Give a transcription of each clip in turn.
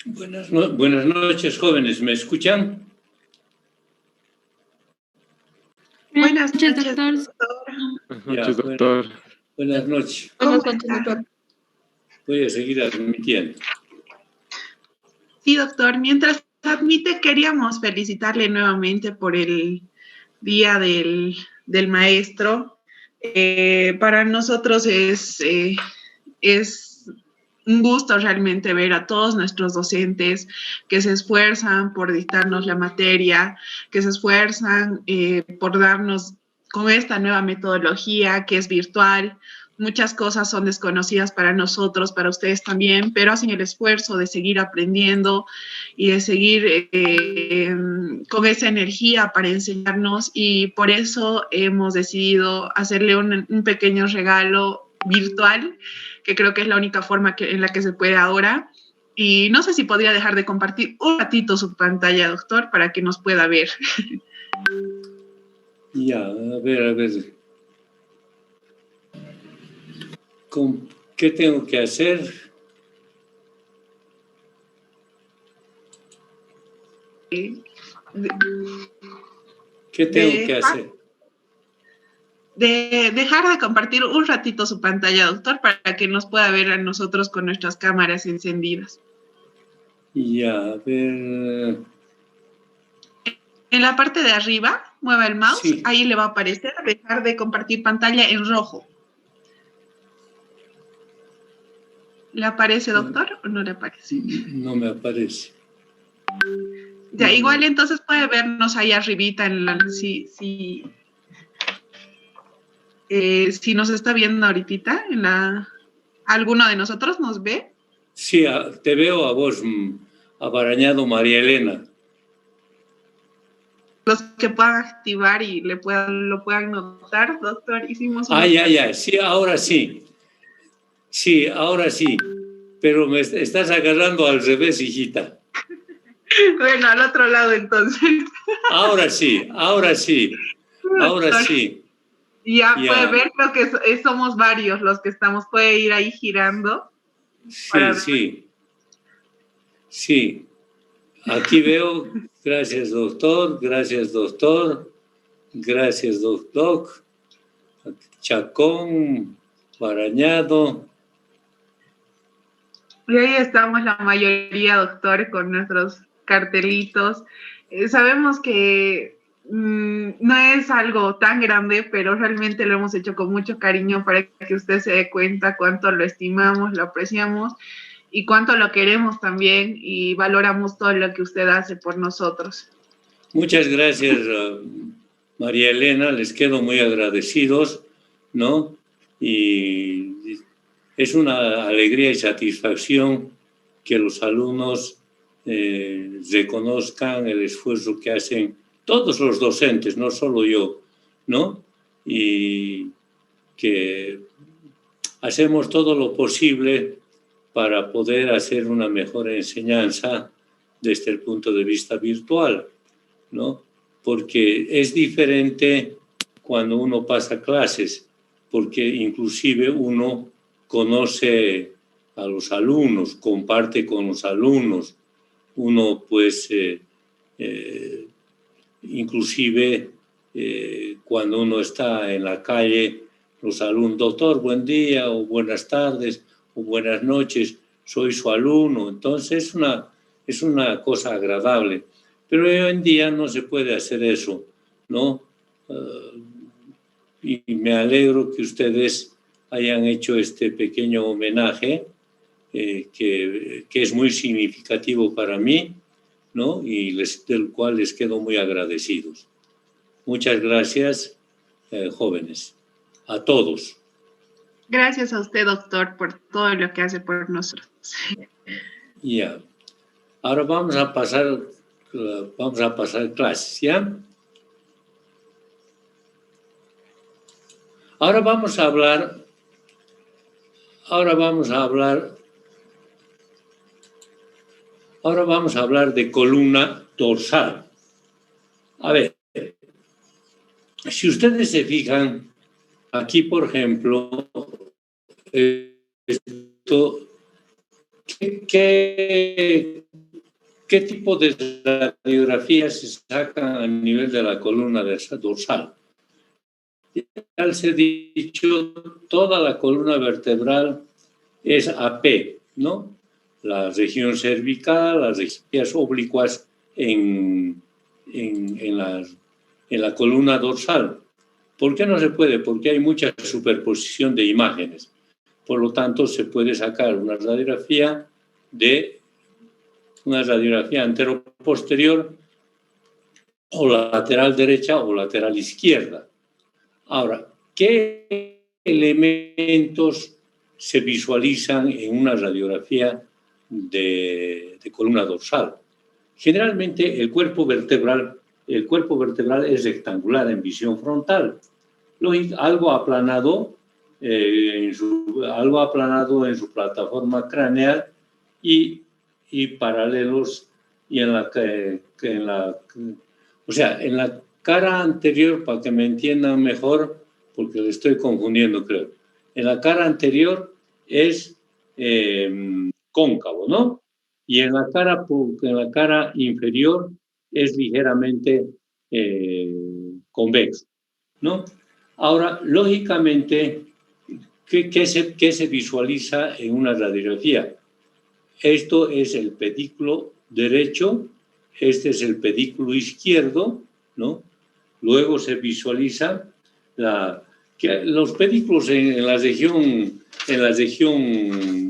Buenas noches, jóvenes. ¿Me escuchan? Buenas Buenas noches, noches, doctor. doctor. Ya, Noches, doctor. buenas noches. ¿Cómo Buenas noches, está? doctor. Voy a seguir admitiendo. Sí, doctor. Mientras admite, queríamos felicitarle nuevamente por el Día del Maestro. Para nosotros es un gusto realmente ver a todos nuestros docentes que se esfuerzan por dictarnos la materia, que se esfuerzan por darnos con esta nueva metodología que es virtual. Muchas cosas son desconocidas para nosotros, para ustedes también, pero hacen el esfuerzo de seguir aprendiendo y de seguir con esa energía para enseñarnos, y por eso hemos decidido hacerle un pequeño regalo virtual, que creo que es la única forma en la que se puede ahora. Y no sé si podría dejar de compartir un ratito su pantalla, doctor, para que nos pueda ver. Ya, a ver. ¿Qué tengo que hacer? ¿Qué tengo que hacer? De dejar de compartir un ratito su pantalla, doctor, para que nos pueda ver a nosotros con nuestras cámaras encendidas. Ya, a ver. En la parte de arriba, mueva el mouse, Sí. ahí le va a aparecer dejar de compartir pantalla en rojo. ¿Le aparece, doctor, o no le aparece? No me aparece. Ya, igual entonces puede vernos ahí arribita si nos está viendo ahorita, ¿alguno de nosotros nos ve? Sí, te veo a vos, Abarañado María Elena. Los que puedan activar y lo puedan notar, doctor, hicimos una... Ya, sí, ahora sí. Sí, ahora sí. Pero me estás agarrando al revés, hijita. Bueno, al otro lado entonces. Ahora sí. Ya puede ver, creo que somos varios los que estamos, puede ir ahí girando. Sí. Aquí veo, gracias doctor. Chacón, Barañado. Y ahí estamos la mayoría, doctor, con nuestros cartelitos. Sabemos que no es algo tan grande, pero realmente lo hemos hecho con mucho cariño para que usted se dé cuenta cuánto lo estimamos, lo apreciamos y cuánto lo queremos también, y valoramos todo lo que usted hace por nosotros. Muchas gracias, María Elena, les quedo muy agradecidos, ¿no? Y es una alegría y satisfacción que los alumnos reconozcan el esfuerzo que hacen todos los docentes, no solo yo, ¿no? Y que hacemos todo lo posible para poder hacer una mejor enseñanza desde el punto de vista virtual, ¿no? Porque es diferente cuando uno pasa clases, porque inclusive uno conoce a los alumnos, comparte con los alumnos, uno pues inclusive cuando uno está en la calle, los alumnos, doctor, buen día o buenas tardes o buenas noches, soy su alumno, entonces es una cosa agradable. Pero hoy en día no se puede hacer eso, ¿no? Y me alegro que ustedes hayan hecho este pequeño homenaje, que es muy significativo para mí, ¿no? Y del cual les quedo muy agradecidos. Muchas gracias, jóvenes, a todos. Gracias a usted, doctor, por todo lo que hace por nosotros. Ya. Ahora vamos a pasar clases, ¿ya? Ahora vamos a hablar de columna dorsal. A ver, si ustedes se fijan, aquí, por ejemplo, esto ¿Qué, qué tipo de radiografías se sacan a nivel de la columna dorsal? Ya les he dicho, toda la columna vertebral es AP, ¿no? La región cervical, las regiones oblicuas en la columna dorsal. ¿Por qué no se puede? Porque hay mucha superposición de imágenes. Por lo tanto, se puede sacar una radiografía anteroposterior o lateral derecha o lateral izquierda. Ahora, ¿qué elementos se visualizan en una radiografía de columna dorsal? Generalmente el cuerpo vertebral es rectangular en visión frontal, algo aplanado en su plataforma craneal y paralelos y en la cara anterior, para que me entiendan mejor, porque le estoy confundiendo, creo. En la cara anterior es cóncavo, ¿no? Y en la cara inferior es ligeramente convexo, ¿no? Ahora, lógicamente, ¿qué se visualiza en una radiografía? Esto es el pedículo derecho, este es el pedículo izquierdo, ¿no? Luego se visualiza que los pedículos en la región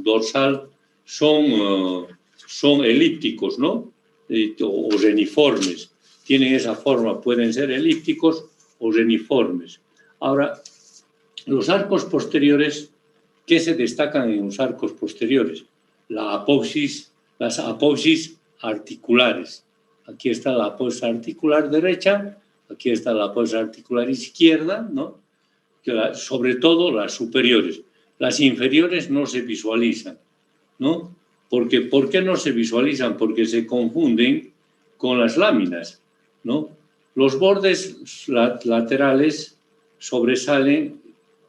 dorsal son elípticos, ¿no? O reniformes. Tienen esa forma, pueden ser elípticos o reniformes. Ahora, los arcos posteriores, ¿qué se destacan en los arcos posteriores? Las apófisis articulares. Aquí está la apófisis articular derecha, aquí está la apófisis articular izquierda, ¿no? Sobre todo las superiores. Las inferiores no se visualizan, ¿no? ¿Por qué no se visualizan? Porque se confunden con las láminas, ¿no? Los bordes laterales sobresalen.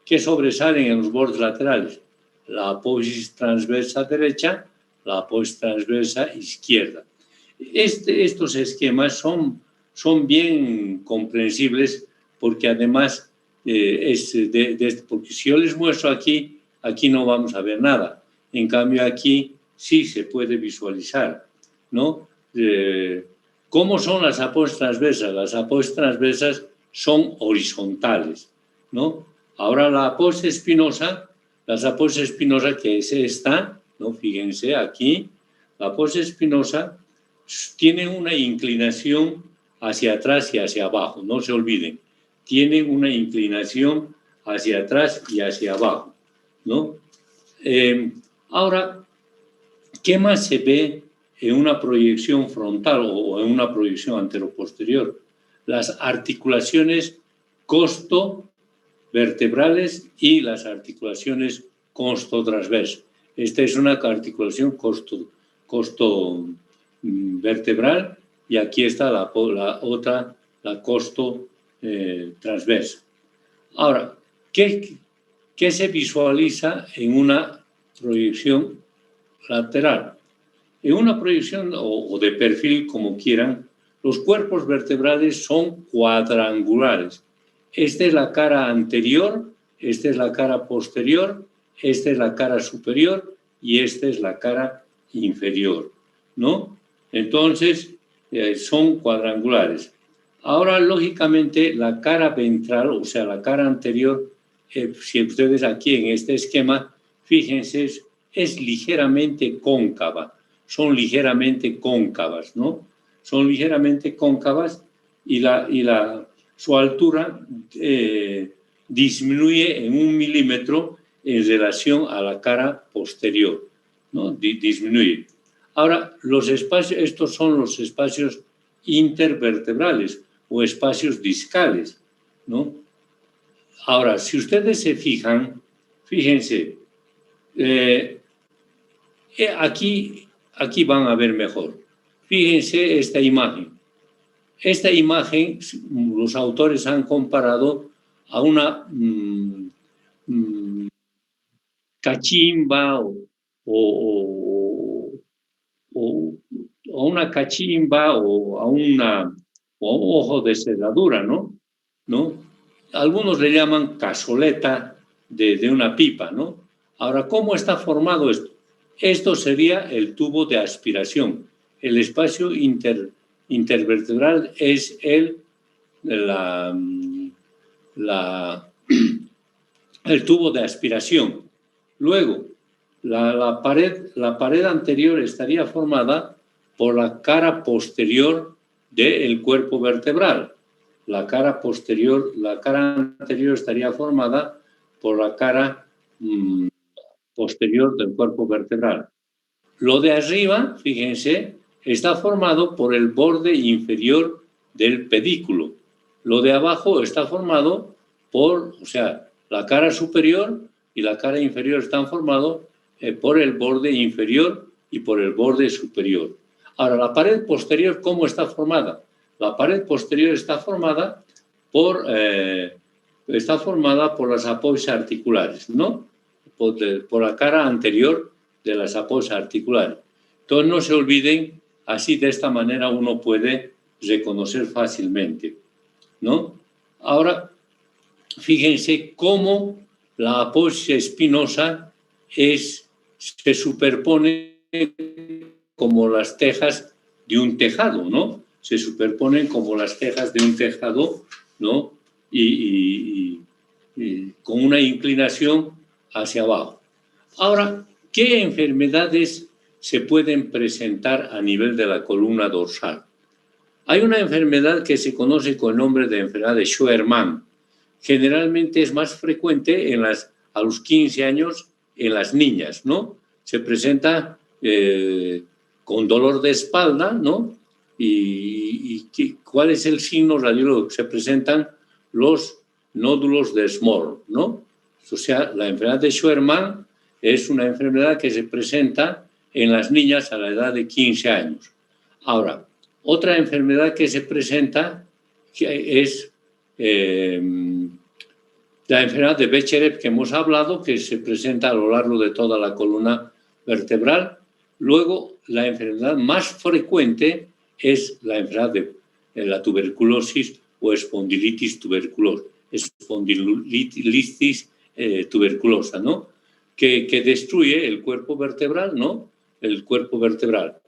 ¿Qué sobresalen en los bordes laterales? La apófisis transversa derecha, la apófisis transversa izquierda. Estos esquemas son bien comprensibles porque además, porque si yo les muestro aquí no vamos a ver nada. En cambio, aquí sí se puede visualizar, ¿no? ¿Cómo son las apófisis transversas? Las apófisis transversas son horizontales, ¿no? Ahora las apófisis espinosa, que es esta, ¿no? Fíjense aquí, la apófisis espinosa tiene una inclinación hacia atrás y hacia abajo, no se olviden, tiene una inclinación hacia atrás y hacia abajo, ¿no? Ahora, ¿qué más se ve en una proyección frontal o en una proyección anteroposterior? Las articulaciones costovertebrales y las articulaciones costotransversas. Esta es una articulación costovertebral y aquí está la otra, la costotransversa. Ahora, ¿qué se visualiza en una proyección lateral? En una proyección o de perfil, como quieran, los cuerpos vertebrales son cuadrangulares. Esta es la cara anterior, esta es la cara posterior, esta es la cara superior y esta es la cara inferior, ¿no? Entonces, son cuadrangulares. Ahora, lógicamente, la cara ventral, o sea, la cara anterior, si ustedes aquí en este esquema, fíjense, es ligeramente cóncava. Son ligeramente cóncavas, ¿no? Son ligeramente cóncavas y su altura disminuye en 1 milímetro en relación a la cara posterior, ¿no? Disminuye. Ahora, estos son los espacios intervertebrales o espacios discales, ¿no? Ahora, si ustedes se fijan, fíjense, aquí van a ver mejor. Fíjense esta imagen. Esta imagen, los autores han comparado a una cachimba o una cachimba o a un ojo de cerradura, ¿no? Algunos le llaman cazoleta de una pipa, ¿no? Ahora, ¿cómo está formado esto? Esto sería el tubo de aspiración. El espacio intervertebral es el tubo de aspiración. Luego, la pared anterior estaría formada por la cara posterior del cuerpo vertebral. La cara anterior estaría formada por la cara posterior del cuerpo vertebral. Lo de arriba, fíjense, está formado por el borde inferior del pedículo. Lo de abajo está formado la cara superior y la cara inferior están formados por el borde inferior y por el borde superior. Ahora, la pared posterior, ¿cómo está formada? La pared posterior está formada por las apoyas articulares, ¿no? Por la cara anterior de las apoyas articulares. Entonces, no se olviden, así de esta manera uno puede reconocer fácilmente, ¿no? Ahora, fíjense cómo la apoya espinosa se superpone como las tejas de un tejado, ¿no? Se superponen como las tejas de un tejado, ¿no? Y con una inclinación hacia abajo. Ahora, ¿qué enfermedades se pueden presentar a nivel de la columna dorsal? Hay una enfermedad que se conoce con el nombre de enfermedad de Scheuermann. Generalmente es más frecuente a los 15 años en las niñas, ¿no? Se presenta con dolor de espalda, ¿no? ¿Cuál es el signo radiológico? Se presentan los nódulos de Small, ¿no? O sea, la enfermedad de Scheuermann es una enfermedad que se presenta en las niñas a la edad de 15 años. Ahora, otra enfermedad que se presenta es la enfermedad de Becherev que hemos hablado, que se presenta a lo largo de toda la columna vertebral. Luego, la enfermedad más frecuente es la enfermedad de la tuberculosis o espondilitis tuberculosa, tuberculosa, ¿no? Que destruye el cuerpo vertebral, ¿no? El cuerpo vertebral.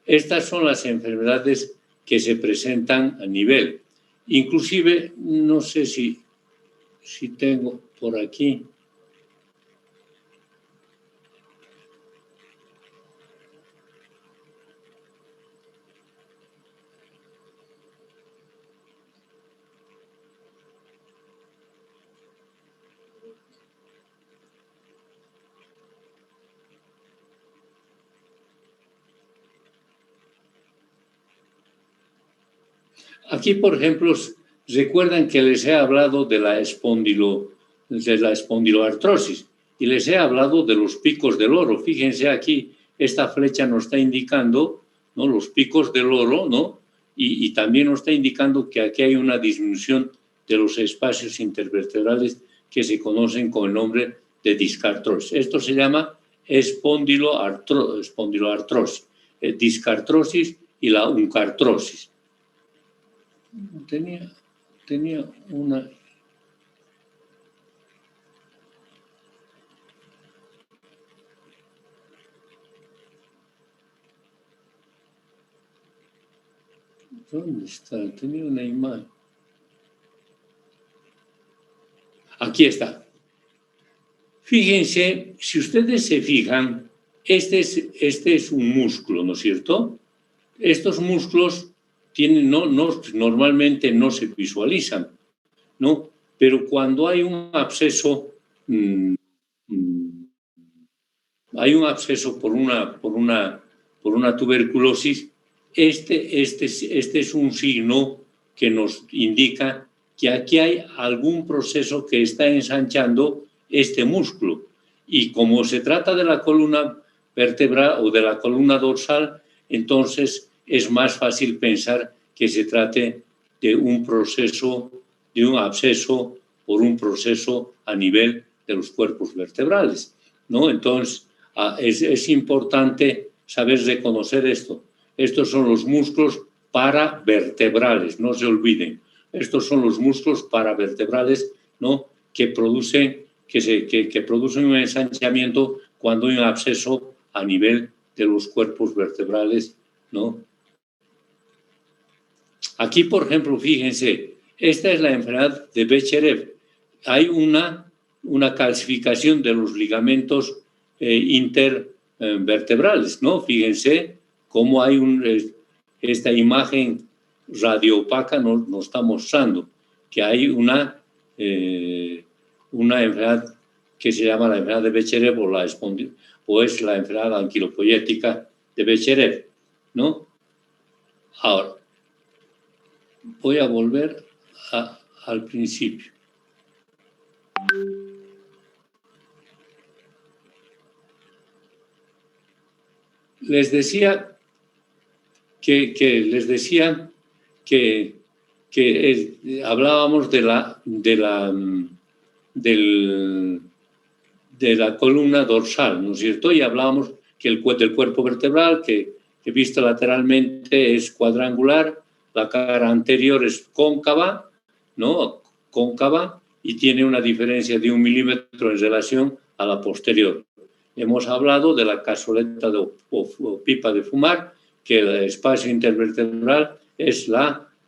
Estas son las enfermedades que se presentan a nivel. Inclusive, no sé si tengo por aquí. Aquí, por ejemplo, recuerdan que les he hablado de la espondiloartrosis y les he hablado de los picos del oro. Fíjense aquí, esta flecha nos está indicando, ¿no?, los picos del oro, ¿no? Y también nos está indicando que aquí hay una disminución de los espacios intervertebrales que se conocen con el nombre de discartrosis. Esto se llama espondiloartrosis, discartrosis y la uncartrosis. Tenía una... ¿Dónde está? Tenía una imagen. Aquí está. Fíjense, si ustedes se fijan, este es un músculo, ¿no es cierto? Estos músculos normalmente no se visualizan, ¿no? Pero cuando hay un absceso, por una tuberculosis, este es un signo que nos indica que aquí hay algún proceso que está ensanchando este músculo. Y como se trata de la columna vertebral o de la columna dorsal, entonces es más fácil pensar que se trate de un proceso, de un absceso por un proceso a nivel de los cuerpos vertebrales, ¿no? Entonces, es importante saber reconocer esto. Estos son los músculos paravertebrales, no se olviden. Estos son los músculos paravertebrales, ¿no?, que producen un ensanchamiento cuando hay un absceso a nivel de los cuerpos vertebrales, ¿no? Aquí, por ejemplo, fíjense, esta es la enfermedad de Becherev. Hay una calcificación de los ligamentos intervertebrales, ¿no? Fíjense cómo hay esta imagen radioopaca nos está mostrando que hay una enfermedad que se llama la enfermedad de Becherev o es la enfermedad anquilopoyética de Becherev, ¿no? Ahora, voy a volver al principio. Les decía que hablábamos de la columna dorsal, ¿no es cierto? Y hablábamos del cuerpo vertebral, que visto lateralmente es cuadrangular, la cara anterior es cóncava, ¿no? Cóncava, y tiene una diferencia de 1 milímetro en relación a la posterior. Hemos hablado de la cazoleta o pipa de fumar, que el espacio intervertebral es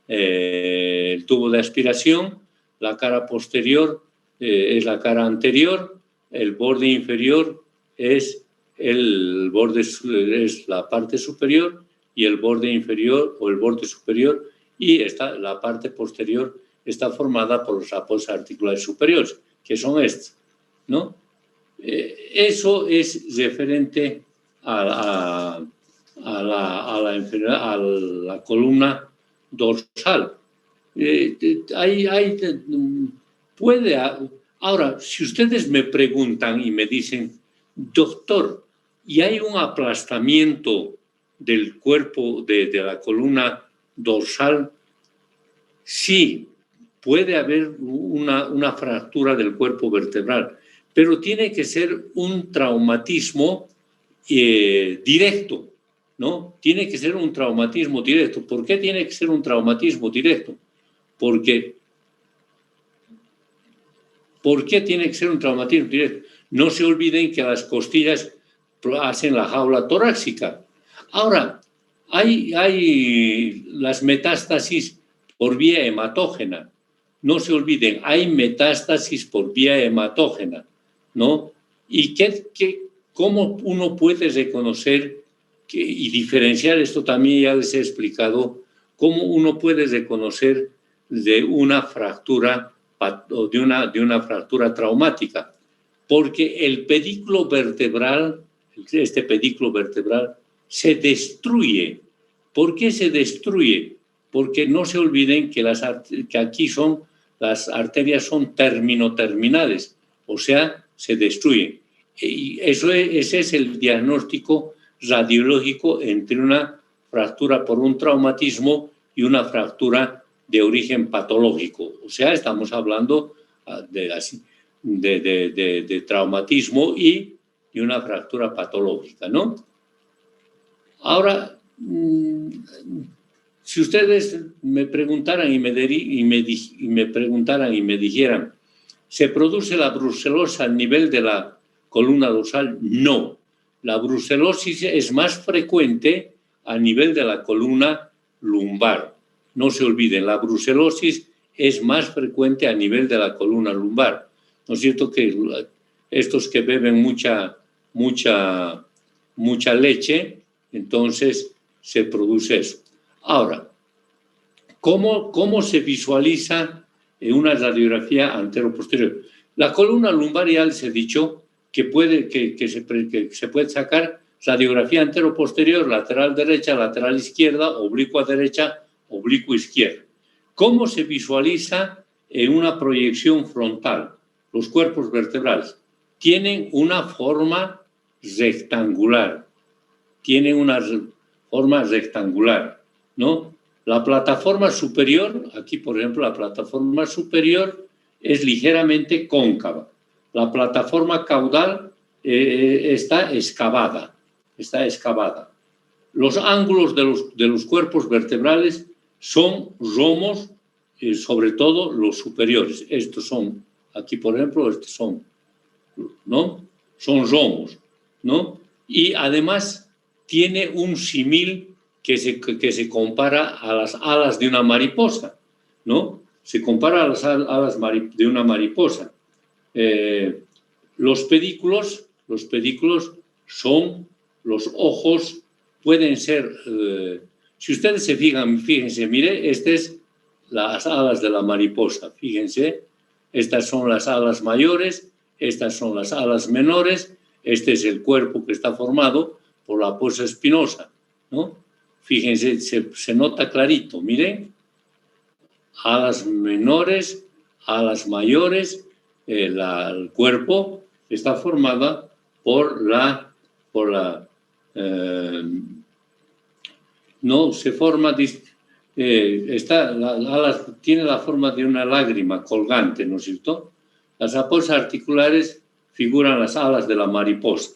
el tubo de aspiración, la cara posterior es la cara anterior, el borde inferior es la parte superior y el borde inferior o el borde superior, y la parte posterior está formada por los apoyos articulares superiores, que son estos, ¿no? Eso es referente a la columna dorsal. Ahora, si ustedes me preguntan y me dicen, doctor, ¿y hay un aplastamiento del cuerpo de la columna dorsal? Sí, puede haber una fractura del cuerpo vertebral, pero tiene que ser un traumatismo directo, ¿no? Tiene que ser un traumatismo directo. ¿Por qué tiene que ser un traumatismo directo? ¿Por qué tiene que ser un traumatismo directo? No se olviden que las costillas hacen la jaula torácica. Ahora, hay las metástasis por vía hematógena. No se olviden, hay metástasis por vía hematógena, ¿no? ¿Y cómo uno puede reconocer y diferenciar? Esto también ya les he explicado, cómo uno puede reconocer de una fractura o de una fractura traumática. Porque el pedículo vertebral, este pedículo vertebral, se destruye. ¿Por qué se destruye? Porque no se olviden que aquí las arterias son terminales, o sea, se destruyen. Y ese es el diagnóstico radiológico entre una fractura por un traumatismo y una fractura de origen patológico. O sea, estamos hablando de traumatismo y de una fractura patológica, ¿no? Ahora, si ustedes me preguntaran y me dijeran, ¿se produce la brucelosis al nivel de la columna dorsal? No. La brucelosis es más frecuente a nivel de la columna lumbar. No se olviden, la brucelosis es más frecuente a nivel de la columna lumbar. ¿No es cierto que estos que beben mucha leche, entonces se produce eso? Ahora, ¿cómo se visualiza en una radiografía antero-posterior? La columna lumbar ya les he dicho que se puede sacar radiografía antero-posterior, lateral derecha, lateral izquierda, oblicua derecha, oblicua izquierda. ¿Cómo se visualiza en una proyección frontal? Los cuerpos vertebrales tienen una forma rectangular. ¿No? La plataforma superior, aquí por ejemplo la plataforma superior es ligeramente cóncava. La plataforma caudal está excavada. Los ángulos de los cuerpos vertebrales son romos, sobre todo los superiores. Estos son, aquí por ejemplo, estos son, ¿no? Son romos, ¿no? Y además tiene un símil que se compara a las alas de una mariposa, ¿no? Se compara a las alas de una mariposa. Los pedículos son los ojos, pueden ser, si ustedes se fijan, fíjense, mire, estas es las alas de la mariposa, fíjense, estas son las alas mayores, estas son las alas menores, este es el cuerpo que está formado por la fosa espinosa, ¿no? Fíjense, se nota clarito, miren, alas menores, alas mayores, el cuerpo está formada no se forma, tiene la forma de una lágrima colgante, ¿no es cierto? Las aposas articulares figuran las alas de la mariposa,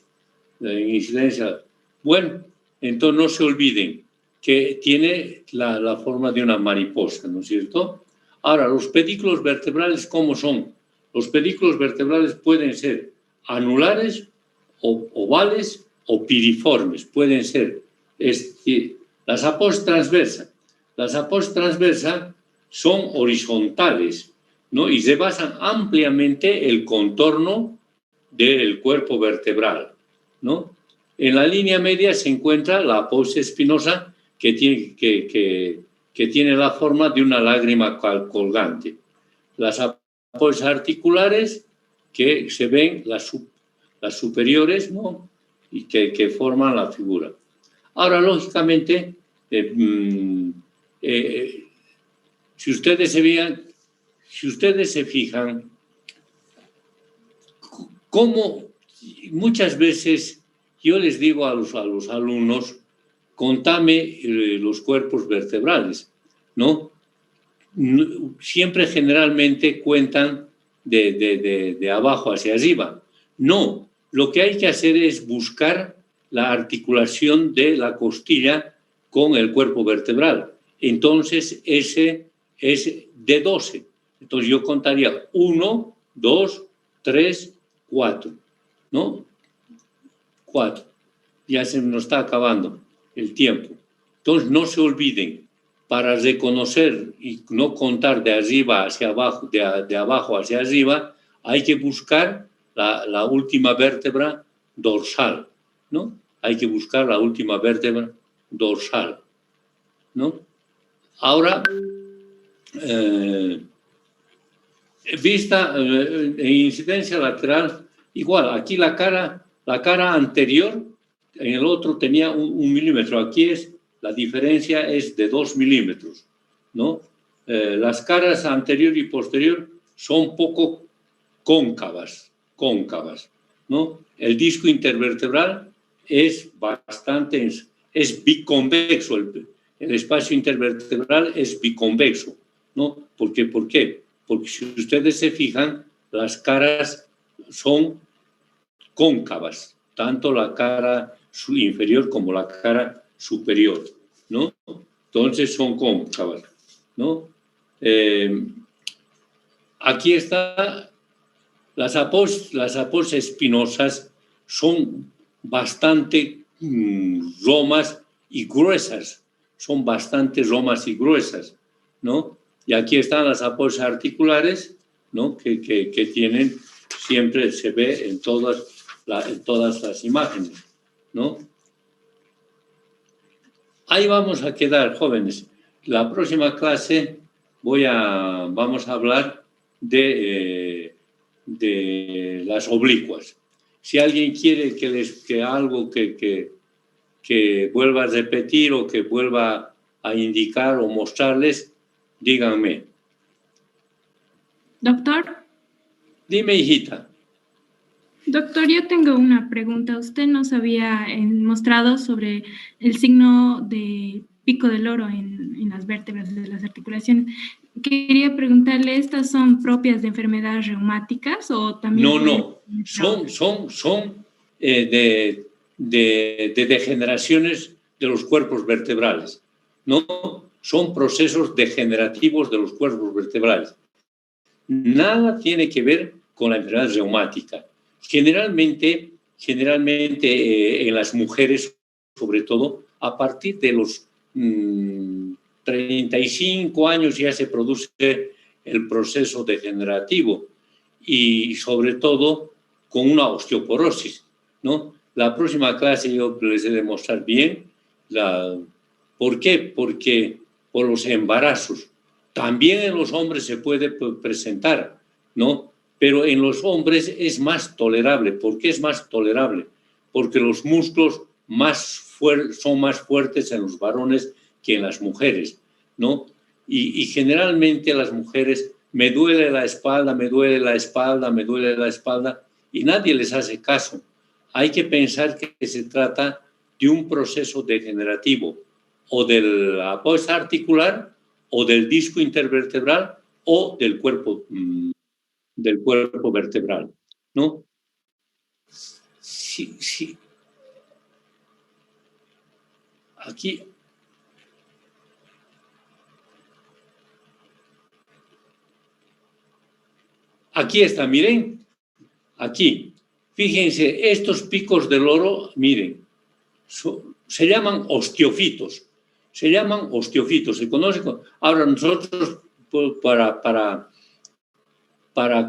en incidencia. Bueno, entonces no se olviden que tiene la forma de una mariposa, ¿no es cierto? Ahora, los pedículos vertebrales, ¿cómo son? Los pedículos vertebrales pueden ser anulares, ovales o piriformes. Pueden ser las aposas transversas. Las aposas transversas son horizontales, ¿no? Y se basan ampliamente el contorno del cuerpo vertebral, ¿no? En la línea media se encuentra la aposa espinosa que tiene la forma de una lágrima colgante. Las aposas articulares que se ven, las superiores, ¿no? Y que forman la figura. Ahora, lógicamente, si ustedes se fijan, cómo muchas veces yo les digo a los alumnos, contame los cuerpos vertebrales, ¿no? Siempre generalmente cuentan de abajo hacia arriba. No, lo que hay que hacer es buscar la articulación de la costilla con el cuerpo vertebral. Entonces, ese es de 12. Entonces, yo contaría 1, 2, 3, 4, ¿no? 4. Ya se nos está acabando el tiempo. Entonces, no se olviden, para reconocer y no contar de arriba hacia abajo, de abajo hacia arriba, hay que buscar la última vértebra dorsal, ¿no? Hay que buscar la última vértebra dorsal, ¿no? Ahora, vista en incidencia lateral, igual, aquí la cara anterior, en el otro tenía 1 milímetro, aquí la diferencia es de 2 milímetros, ¿no? Las caras anterior y posterior son poco cóncavas, ¿no? El disco intervertebral es biconvexo, el espacio intervertebral es biconvexo, ¿no? ¿Por qué? Porque si ustedes se fijan, las caras son cóncavas, tanto la cara inferior como la cara superior, ¿no? Entonces son cóncavas, ¿no? Aquí está, las aposas espinosas son bastante romas y gruesas, ¿no? Y aquí están las aposas articulares, ¿no? Que tienen, siempre se ve en todas las imágenes, ¿no? Ahí vamos a quedar, jóvenes. La próxima clase vamos a hablar de las oblicuas. Si alguien quiere que vuelva a repetir o que vuelva a indicar o mostrarles, díganme. Doctor. Dime, hijita. Doctor, yo tengo una pregunta. Usted nos había mostrado sobre el signo de pico del loro en las vértebras de las articulaciones. Quería preguntarle, ¿estas son propias de enfermedades reumáticas o también? No. Son de degeneraciones de los cuerpos vertebrales, ¿no? Son procesos degenerativos de los cuerpos vertebrales. Nada tiene que ver con la enfermedad reumática. Generalmente en las mujeres, sobre todo, a partir de los 35 años ya se produce el proceso degenerativo y sobre todo con una osteoporosis, ¿no? La próxima clase yo les he de mostrar bien ¿por qué? Porque por los embarazos. También en los hombres se puede presentar, ¿no? Pero en los hombres es más tolerable. ¿Por qué es más tolerable? Porque los músculos son más fuertes en los varones que en las mujeres, ¿no? Y generalmente a las mujeres me duele la espalda, y nadie les hace caso. Hay que pensar que se trata de un proceso degenerativo o de la aposta articular o del disco intervertebral o del cuerpo vertebral, ¿no? Sí. Aquí está, miren. Aquí. Fíjense, estos picos del loro, miren, se llaman osteofitos. Se conocen. Ahora nosotros, para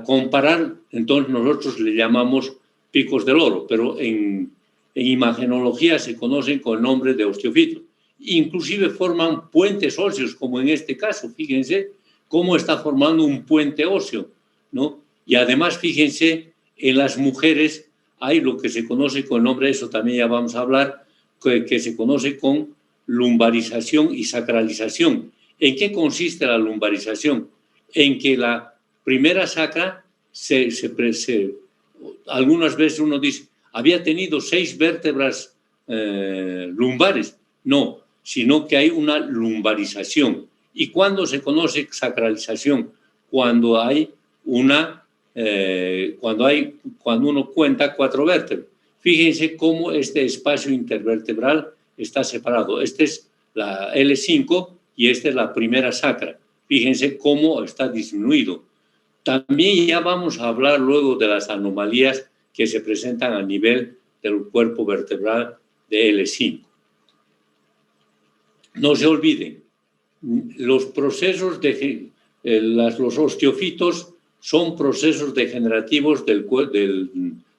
comparar, entonces nosotros le llamamos picos del loro, pero en imagenología se conocen con el nombre de osteofitos. Inclusive forman puentes óseos, como en este caso. Fíjense cómo está formando un puente óseo, ¿no? Y además, fíjense, en las mujeres hay lo que se conoce con el nombre, eso también ya vamos a hablar, que se conoce con lumbarización y sacralización. ¿En qué consiste la lumbarización? En que la primera sacra algunas veces uno dice, había tenido 6 vértebras lumbares. No, sino que hay una lumbarización. ¿Y cuándo se conoce sacralización? Cuando uno cuenta 4 vértebras. Fíjense cómo este espacio intervertebral está separado. Este es la L5 y esta es la primera sacra. Fíjense cómo está disminuido. También ya vamos a hablar luego de las anomalías que se presentan a nivel del cuerpo vertebral de L5. No se olviden, los procesos los osteofitos son procesos degenerativos de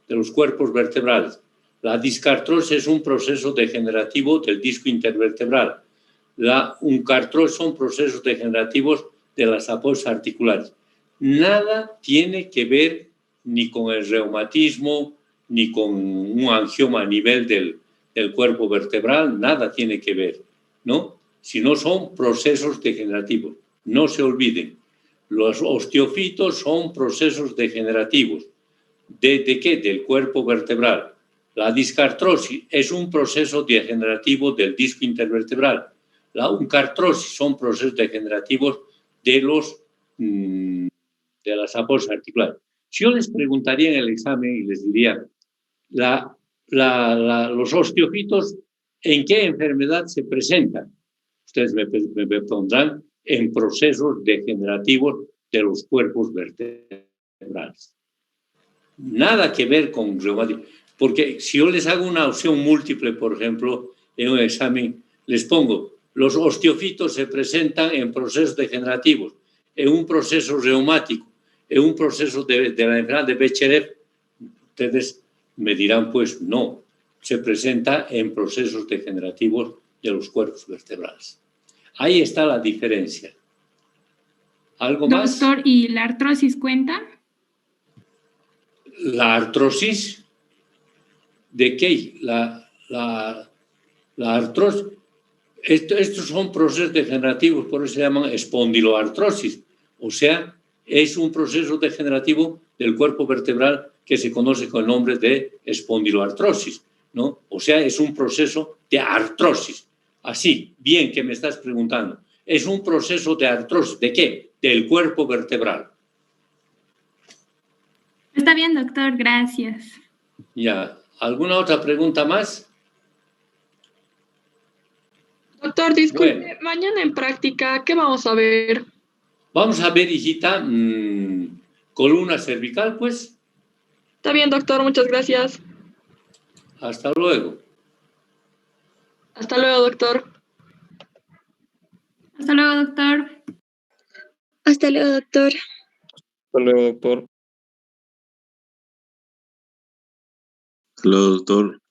los cuerpos vertebrales. La discartrosis es un proceso degenerativo del disco intervertebral. La uncartrosis son procesos degenerativos de las apostas articulares. Nada tiene que ver ni con el reumatismo, ni con un angioma a nivel del cuerpo vertebral, nada tiene que ver, ¿no? Sino son procesos degenerativos. No se olviden, los osteofitos son procesos degenerativos. ¿De qué? Del cuerpo vertebral. La discartrosis es un proceso degenerativo del disco intervertebral. La uncartrosis son procesos degenerativos de las apostas articulares. Si yo les preguntaría en el examen y les diría, los osteofitos, ¿en qué enfermedad se presentan? Ustedes me pondrán en procesos degenerativos de los cuerpos vertebrales. Nada que ver con reumatismo. Porque si yo les hago una opción múltiple, por ejemplo, en un examen, les pongo, los osteofitos se presentan en procesos degenerativos, en un proceso reumático, en un proceso de la enfermedad de Becherev, ustedes me dirán, pues no, se presenta en procesos degenerativos de los cuerpos vertebrales. Ahí está la diferencia. ¿Algo más? Doctor, ¿y la artrosis cuenta? La artrosis, ¿de qué? La artrosis, estos son procesos degenerativos, por eso se llaman espondiloartrosis. O sea, es un proceso degenerativo del cuerpo vertebral que se conoce con el nombre de espondiloartrosis, ¿no? O sea, es un proceso de artrosis. Así, bien que me estás preguntando. Es un proceso de artrosis. ¿De qué? Del cuerpo vertebral. Está bien, doctor, gracias. Ya. ¿Alguna otra pregunta más? Doctor, disculpe, Bueno. mañana en práctica, ¿qué vamos a ver? Vamos a ver, hijita, columna cervical, pues. Está bien, doctor, muchas gracias. Hasta luego. Hasta luego, doctor. Hasta luego, doctor. Hasta luego, doctor. Hasta luego, doctor. Hasta luego, doctor.